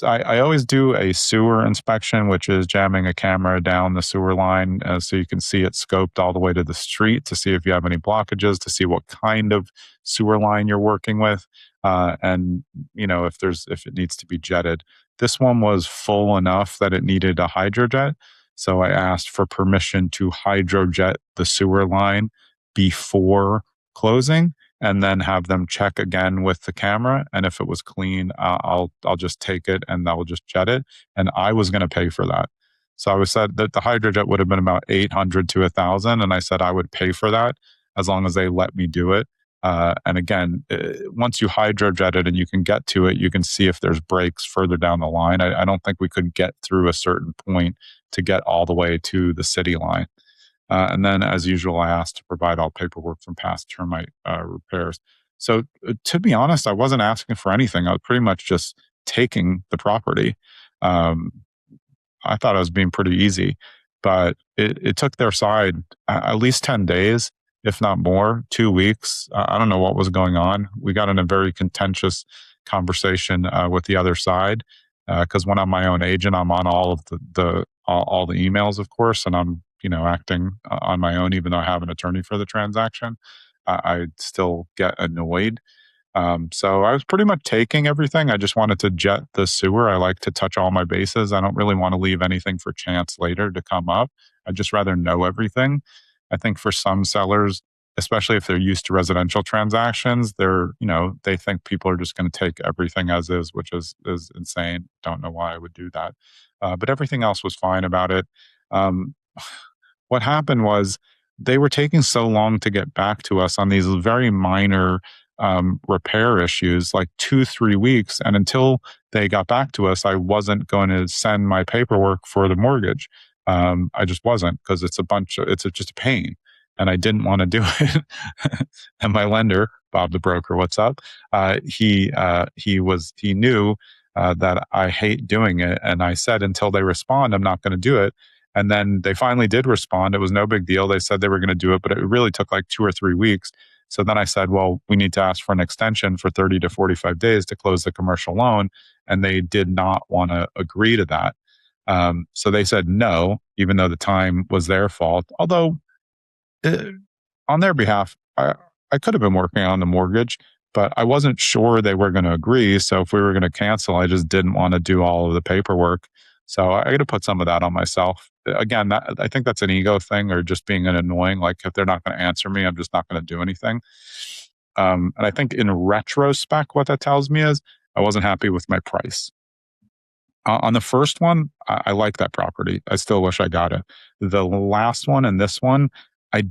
I always do a sewer inspection, which is jamming a camera down the sewer line so you can see it scoped all the way to the street to see if you have any blockages, to see what kind of sewer line you're working with, and if it needs to be jetted. This one was full enough that it needed a hydrojet, so I asked for permission to hydrojet the sewer line before closing, and then have them check again with the camera. And if it was clean, I'll just take it and they'll just jet it. And I was going to pay for that. So I was said that the hydrojet would have been about 800 to 1,000, and I said I would pay for that as long as they let me do it. And again, once you hydrojet it and you can get to it, you can see if there's breaks further down the line. I don't think we could get through a certain point to get all the way to the city line. And then, as usual, I asked to provide all paperwork from past termite repairs. So, to be honest, I wasn't asking for anything. I was pretty much just taking the property. Um, I thought I was being pretty easy, but it took their side at least 10 days, if not more, 2 weeks. I don't know what was going on. We got in a very contentious conversation with the other side because when I'm my own agent, I'm on all of all the emails, of course, and I'm acting on my own, even though I have an attorney for the transaction. I still get annoyed. So I was pretty much taking everything. I just wanted to jet the sewer. I like to touch all my bases. I don't really want to leave anything for chance later to come up. I'd just rather know everything. I think for some sellers, especially if they're used to residential transactions, they think people are just going to take everything as is, which is insane. Don't know why I would do that. But everything else was fine about it. What happened was they were taking so long to get back to us on these very minor repair issues, like 2-3 weeks. And until they got back to us, I wasn't going to send my paperwork for the mortgage. I just wasn't, because it's just a pain. And I didn't want to do it. And my lender, Bob the broker, what's up? He knew that I hate doing it. And I said, until they respond, I'm not going to do it. And then they finally did respond. It was no big deal. They said they were going to do it, but it really took like 2 or 3 weeks. So then I said, well, we need to ask for an extension for 30 to 45 days to close the commercial loan. And they did not want to agree to that. So they said no, even though the time was their fault. Although on their behalf, I could have been working on the mortgage, but I wasn't sure they were going to agree. So if we were going to cancel, I just didn't want to do all of the paperwork. So I got to put some of that on myself. Again, I think that's an ego thing, or just being an annoying, like if they're not going to answer me, I'm just not going to do anything. And I think in retrospect, what that tells me is I wasn't happy with my price. On the first one, I like that property. I still wish I got it. The last one and this one, I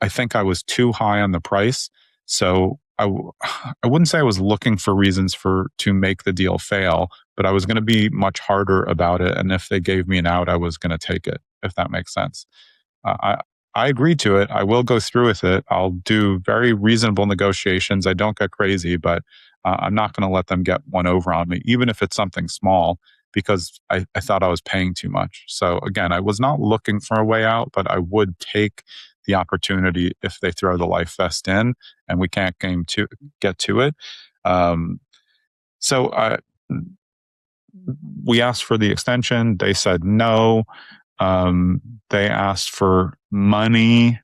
think I was too high on the price. So I wouldn't say I was looking for reasons to make the deal fail, but I was going to be much harder about it. And if they gave me an out, I was going to take it, if that makes sense. I agreed to it. I will go through with it. I'll do very reasonable negotiations. I don't get crazy, but I'm not going to let them get one over on me, even if it's something small, because I thought I was paying too much. So again, I was not looking for a way out, but I would take the opportunity if they throw the life vest in and we can't get to it. So we asked for the extension. They said no. They asked for money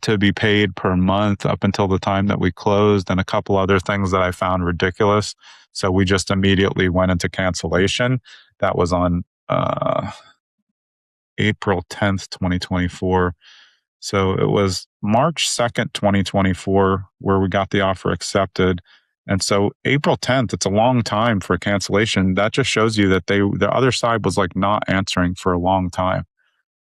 to be paid per month up until the time that we closed, and a couple other things that I found ridiculous. So we just immediately went into cancellation. That was on April 10th, 2024. So it was March 2nd, 2024, where we got the offer accepted. And so April 10th, it's a long time for a cancellation. That just shows you that the other side was like not answering for a long time.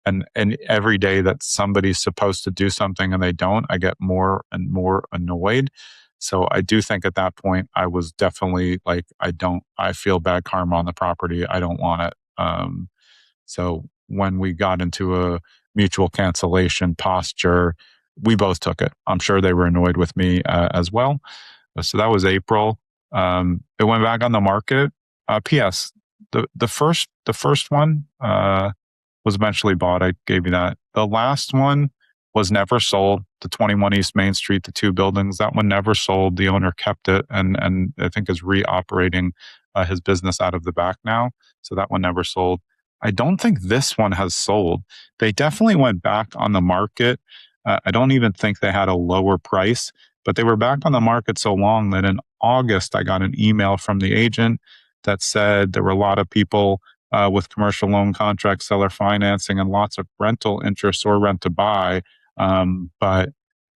And every day that somebody's supposed to do something and they don't, I get more and more annoyed. So I do think at that point, I was definitely like, I feel bad karma on the property. I don't want it. So when we got into a mutual cancellation posture, we both took it. I'm sure they were annoyed with me as well. So that was April. It went back on the market. P.S. The first one was eventually bought. I gave you that. The last one was never sold. The 21 East Main Street, the two buildings, that one never sold. The owner kept it and I think is reoperating his business out of the back now. So that one never sold. I don't think this one has sold. They definitely went back on the market. I don't even think they had a lower price, but they were back on the market so long that in August, I got an email from the agent that said there were a lot of people with commercial loan contracts, seller financing, and lots of rental interest or rent to buy. But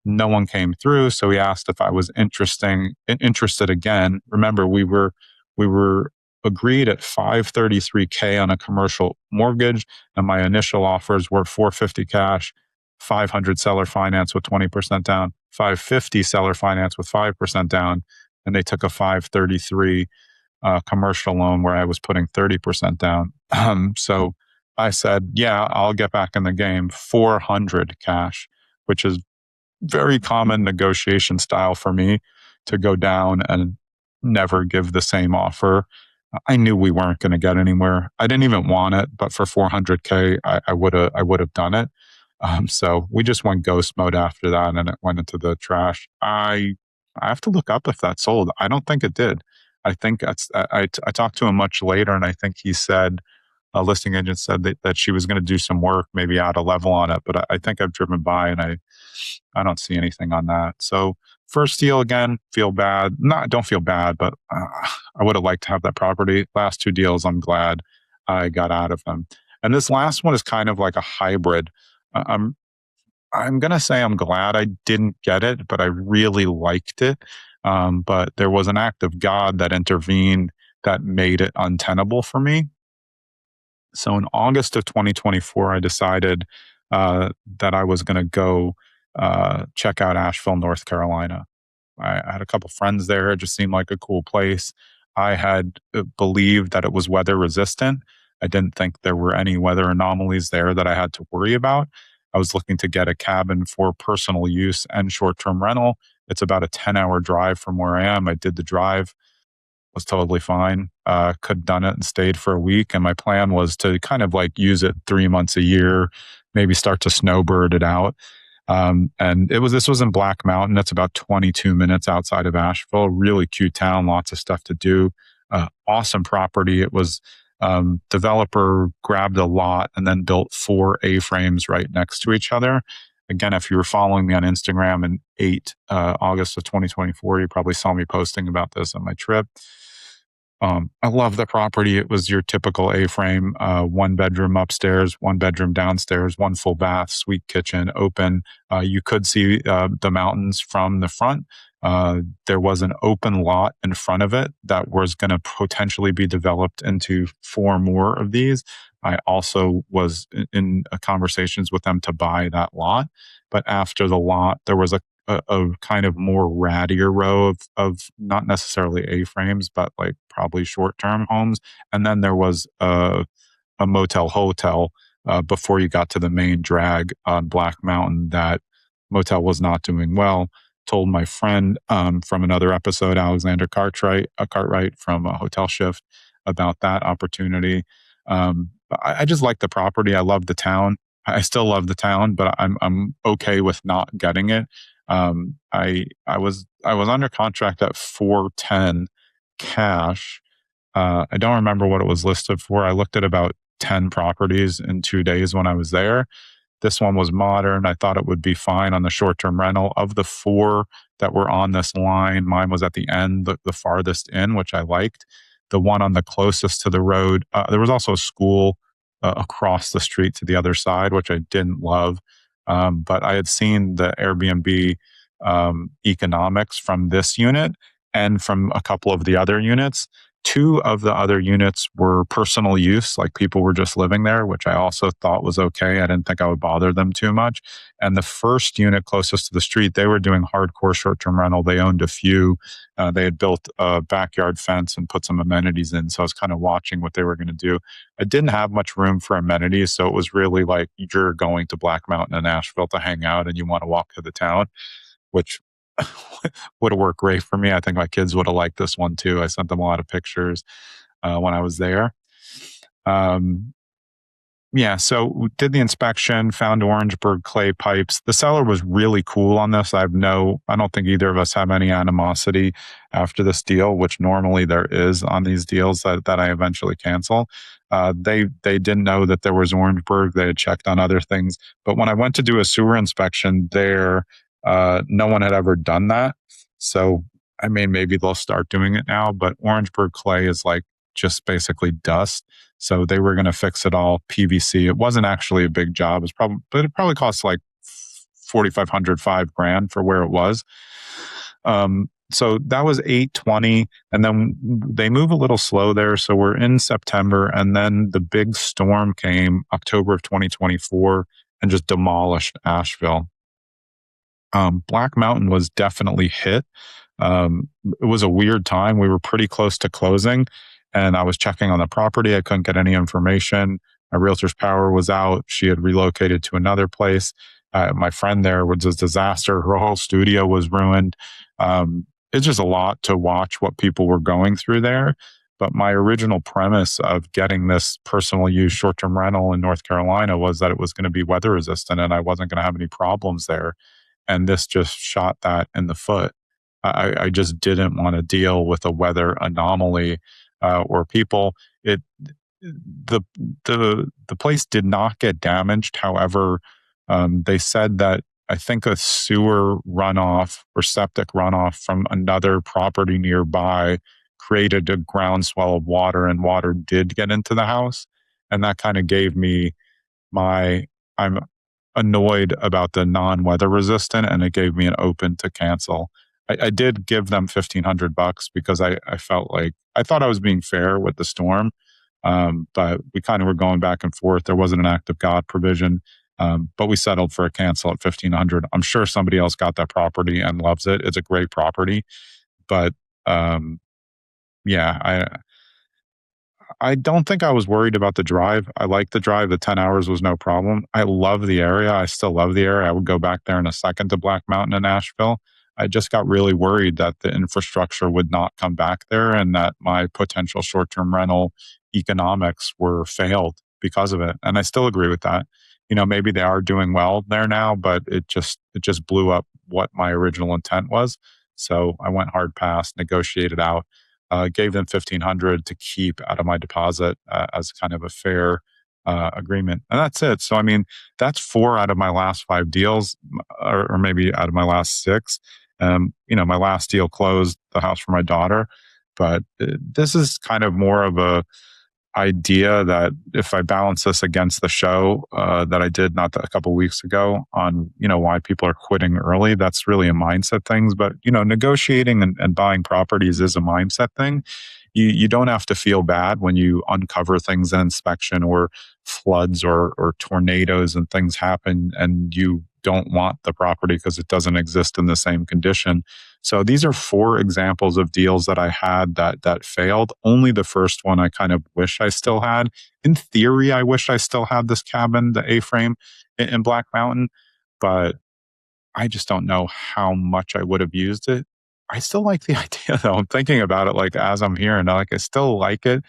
no one came through. So he asked if I was interested again. Remember, we were agreed at $533K on a commercial mortgage, and my initial offers were $450 cash, $500 seller finance with 20% down, $550 seller finance with 5% down, and they took a $533 commercial loan where I was putting 30% down. So I said, yeah, I'll get back in the game. $400 cash, which is very common negotiation style for me, to go down and never give the same offer. I knew we weren't going to get anywhere. I didn't even want it, but for $400K, I would have done it. So we just went ghost mode after that, and it went into the trash. I have to look up if that sold. I don't think it did. I think I talked to him much later, and I think he said, a listing agent said that she was going to do some work, maybe add a level on it. But I think I've driven by and I don't see anything on that. So first deal, again, feel bad. Don't feel bad, but I would have liked to have that property. Last two deals, I'm glad I got out of them. And this last one is kind of like a hybrid. I'm going to say I'm glad I didn't get it, but I really liked it. But there was an act of God that intervened that made it untenable for me. So in August of 2024, I decided that I was going to go check out Asheville, North Carolina. I had a couple friends there. It just seemed like a cool place. I had believed that it was weather resistant. I didn't think there were any weather anomalies there that I had to worry about. I was looking to get a cabin for personal use and short-term rental. It's about a 10-hour drive from where I am. I did the drive, was totally fine. Could have done it and stayed for a week. And my plan was to kind of like use it 3 months a year, maybe start to snowbird it out. And this was in Black Mountain. It's about 22 minutes outside of Asheville. Really cute town, lots of stuff to do. Awesome property. It was developer grabbed a lot and then built 4 A-frames right next to each other. Again, if you were following me on Instagram in August of 2024, you probably saw me posting about this on my trip. I love the property. It was your typical A-frame, 1 bedroom upstairs, 1 bedroom downstairs, 1 full bath, suite kitchen, open. You could see the mountains from the front. There was an open lot in front of it that was going to potentially be developed into 4 more of these. I also was in conversations with them to buy that lot. But after the lot, there was a a kind of more rattier row of not necessarily A-frames, but like probably short-term homes. And then there was a motel hotel before you got to the main drag on Black Mountain. That motel was not doing well. Told my friend from another episode, Alexander Cartwright from Hotel Shift, about that opportunity. I just like the property. I love the town. I still love the town, but I'm okay with not getting it. I was under contract at 410 cash. I don't remember what it was listed for. I looked at about 10 properties in 2 days when I was there. This one was modern. I thought it would be fine on the short-term rental. Of the 4 that were on this line, mine was at the end, the farthest in, which I liked. The one on the closest to the road, there was also a school across the street to the other side, which I didn't love. But I had seen the Airbnb economics from this unit and from a couple of the other units. 2 of the other units were personal use, like people were just living there, which I also thought was okay. I didn't think I would bother them too much. And the first unit closest to the street, they were doing hardcore short-term rental. They owned a few. They had built a backyard fence and put some amenities in. So I was kind of watching what they were going to do. I didn't have much room for amenities. So it was really like you're going to Black Mountain and Asheville to hang out and you want to walk to the town, which would have worked great for me. I think my kids would have liked this one too. I sent them a lot of pictures when I was there. So we did the inspection, found Orangeburg clay pipes. The seller was really cool on this. I don't think either of us have any animosity after this deal, which normally there is on these deals that I eventually cancel. They didn't know that there was Orangeburg. They had checked on other things. But when I went to do a sewer inspection there, no one had ever done that. So, I mean, maybe they'll start doing it now, but Orangeburg clay is like just basically dust. So they were going to fix it all PVC. It wasn't actually a big job. But it probably cost like $4,500, $5,000 for where it was. So that was 820. And then they move a little slow there. So we're in September. And then the big storm came October of 2024 and just demolished Asheville. Black Mountain was definitely hit. It was a weird time. We were pretty close to closing and I was checking on the property. I couldn't get any information. My realtor's power was out. She had relocated to another place. My friend there was a disaster. Her whole studio was ruined. It's just a lot to watch what people were going through there. But my original premise of getting this personal use short-term rental in North Carolina was that it was going to be weather resistant and I wasn't going to have any problems there. And this just shot that in the foot. I just didn't want to deal with a weather anomaly or people. The place did not get damaged. However, they said that I think a sewer runoff or septic runoff from another property nearby created a groundswell of water, and water did get into the house. And that kind of gave me I'm annoyed about the non-weather resistant, and it gave me an open to cancel. I did give them $1,500 because I felt like I thought I was being fair with the storm, but we kind of were going back and forth. There wasn't an act of God provision, but we settled for a cancel at $1,500. I'm sure somebody else got that property and loves it. It's a great property, but I don't think I was worried about the drive. I liked the drive. The 10 hours was no problem. I love the area. I still love the area. I would go back there in a second to Black Mountain and Asheville. I just got really worried that the infrastructure would not come back there and that my potential short-term rental economics were failed because of it. And I still agree with that. Maybe they are doing well there now, but it just blew up what my original intent was. So I went hard pass, negotiated out. Gave them $1,500 to keep out of my deposit as kind of a fair agreement. And that's it. So, I mean, that's 4 out of my last 5 deals, or maybe out of my last 6. My last deal closed the house for my daughter, but this is kind of more of a idea that if I balance this against the show that I did a couple of weeks ago on, why people are quitting early, that's really a mindset thing. But, negotiating and buying properties is a mindset thing. you don't have to feel bad when you uncover things in inspection, or floods or tornadoes and things happen and you don't want the property because it doesn't exist in the same condition. So these are 4 examples of deals that I had that failed. Only the first one I kind of wish I still had. In theory, I wish I still had this cabin, the A-frame in Black Mountain, but I just don't know how much I would have used it. I still like the idea though. I'm thinking about it like as I'm here, and I still like it,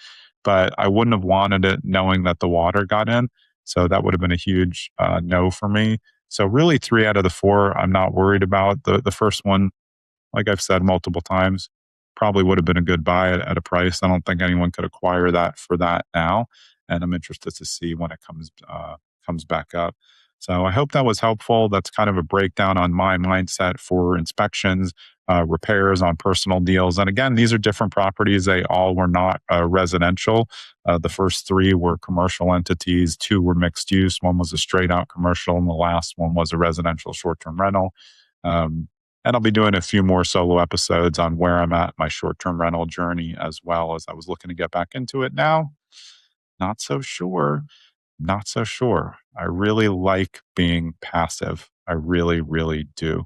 but I wouldn't have wanted it knowing that the water got in. So that would have been a huge no for me. So really 3 out of the 4, I'm not worried about. The first one, like I've said multiple times, probably would have been a good buy at a price. I don't think anyone could acquire that for that now. And I'm interested to see when it comes back up. So I hope that was helpful. That's kind of a breakdown on my mindset for inspections, repairs on personal deals. And again, these are different properties. They all were not residential. The first 3 were commercial entities. 2 were mixed use. 1 was a straight out commercial, and the last one was a residential short-term rental. And I'll be doing a few more solo episodes on where I'm at my short-term rental journey, as well as I was looking to get back into it now. Not so sure. Not so sure. I really like being passive. I really, really do.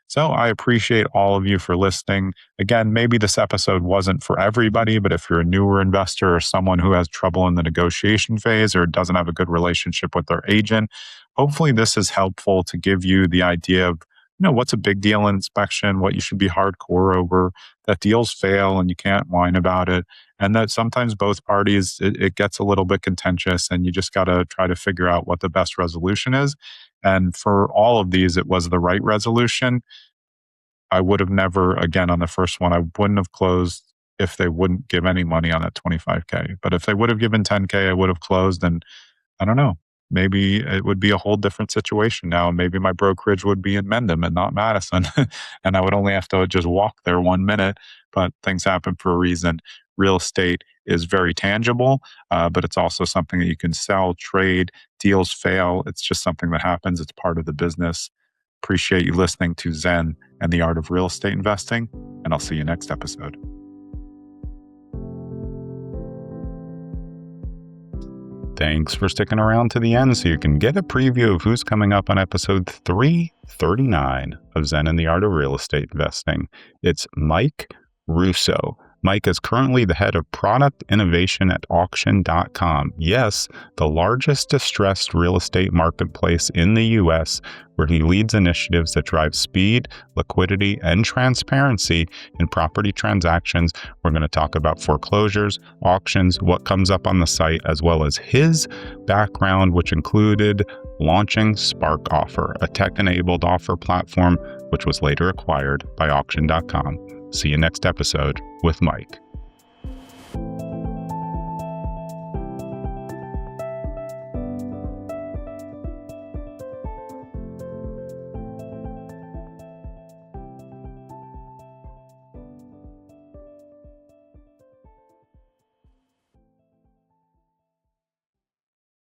So I appreciate all of you for listening. Again, maybe this episode wasn't for everybody, but if you're a newer investor or someone who has trouble in the negotiation phase or doesn't have a good relationship with their agent, hopefully this is helpful to give you the idea of, what's a big deal in inspection, what you should be hardcore over, that deals fail and you can't whine about it. And that sometimes both parties, it gets a little bit contentious and you just got to try to figure out what the best resolution is. And for all of these, it was the right resolution. I would have never, again, on the first one, I wouldn't have closed if they wouldn't give any money on that $25K. But if they would have given $10K, I would have closed. And I don't know, maybe it would be a whole different situation now. Maybe my brokerage would be in Mendham and not Madison. And I would only have to just walk there 1 minute, but things happen for a reason. Real estate is very tangible, but it's also something that you can sell, trade, deals fail. It's just something that happens. It's part of the business. Appreciate you listening to Zen and the Art of Real Estate Investing, and I'll see you next episode. Thanks for sticking around to the end so you can get a preview of who's coming up on episode 339 of Zen and the Art of Real Estate Investing. It's Mike Russo. Mike is currently the head of product innovation at auction.com. Yes, the largest distressed real estate marketplace in the U.S., where he leads initiatives that drive speed, liquidity, and transparency in property transactions. We're going to talk about foreclosures, auctions, what comes up on the site, as well as his background, which included launching Spark Offer, a tech-enabled offer platform, which was later acquired by auction.com. See you next episode with Mike.